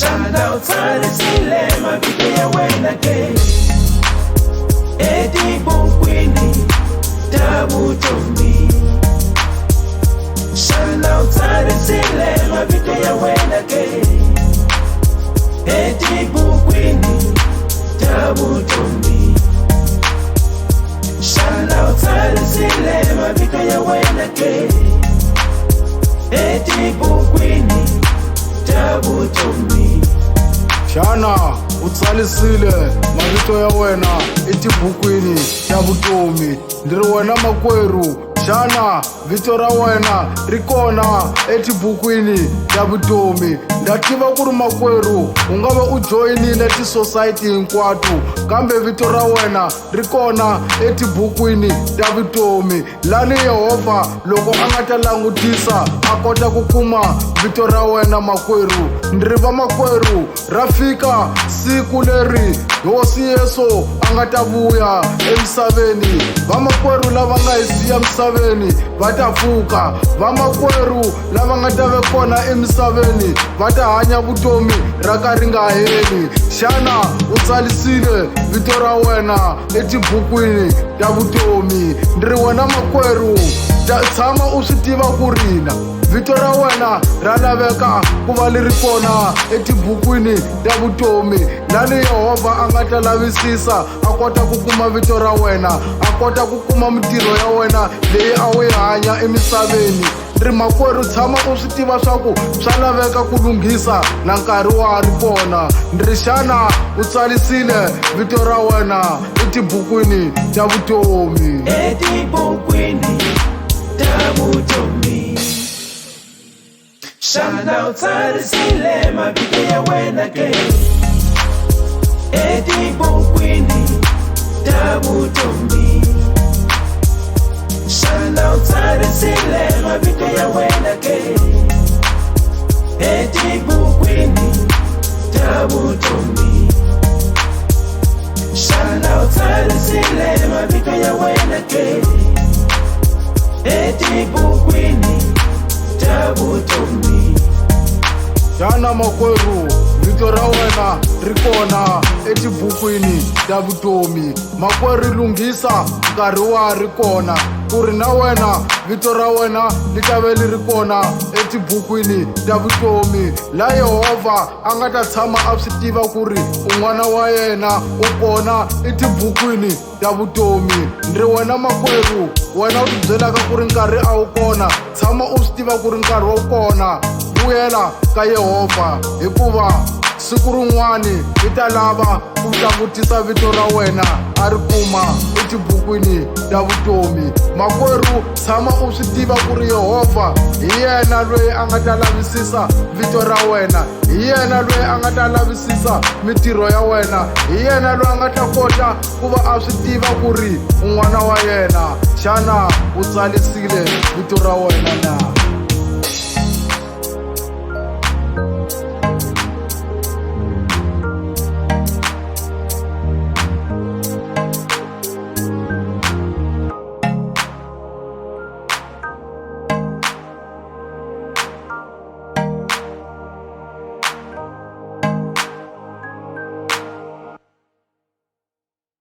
Shana utsarisile mavito ya wena ke etibhukwini ta vutomi. Shana utsarisile mavito ya wena ke etibhukwini ta vutomi. Shana utsarisile mavito ya wena ke etibhukwini ta vutomi. Shana utsalisile mavito ya wena etibhukwini ta vutomi. Ndiri wena makwerhu, shana vito ra wena ri kona etibhukwini ta vutomi. Nda tiva ku ri makwerhu u nga va u joyinile tisosayiti hinkwato, kambe vito ra wena ri kona etibhukwini ta vutomi. Lani Yehovha loko a nga ta langutisa a kota ku kuma vito ra wena makwerhu. Ndiri va makwerhu, ra fika siku leri Hosi Yesu a nga ta vuya emisaveni. Vamakwerhu lava nga hi siya misaveni va ta pfuka. Vamakwerhu lava nga ta ve kona emisaveni va ta hanya vutomi ra ka ri nga heli. Shana u tsalisile vito ra wena etibhukwini ta vutomi. Ndiri wena makwerhu, tshama u swi tiva ku rina vito ra wena ra laveka ku va leri kona etibhukwini ta vutomi. Lani Yehovha a nga ta lavisisa a kota ku kuma vito ra wena, a kota ku kuma mitirho ya wena leyi a wu yi hanya emisaveni. Ndiri makwerhu, tshama u swi tiva swa ku swa laveka ku lunghisa na nkarhi wa ri kona. Ndiri shana u tsalisile vito ra wena etibhukwini ta vutomi. Etibhukwini ta vutomi. Shana utsarisile mavito ya wena ke etibhukwini ta vutomi. Shana utsarisile mavito ya wena ke etibhukwini ta vutomi. Shana utsarisile mavito ya wena ke etibhukwini ta vutomi. Shana makwerhu, vito ra wena ri kona etibhukwini ta vutomi. Makwerhu, lunghisa nkarhi wa ri kona ku ri na wena vito ra wena li ta ve li ri kona etibhukwini ta vutomi. La Yehovha a nga ta tshama a swi tiva ku ri u n'wana wa yena u kona etibhukwini ta vutomi. Ndiri wena makwerhu, wena u tibyelaka ku ri nkarhi a wu kona, tshama u swi tiva ku ri nkarhi wa kona. Vuyela ka Yehovha hikuva siku rin'wani i ta lava ku langutisa vito ra wena a ri kuma etibhukwini ta vutomi. Makwerhu, tshama u swi tiva ku ri Yehovha hi yena loyi a nga ta lavisisa vito ra wena, hi yena loyi a nga ta lavisisa mitirho ya wena, hi yena loyi a nga ta kota ku va a swi tiva ku ri u n'wana wa yena. Shana u tsalisile vito ra wena na?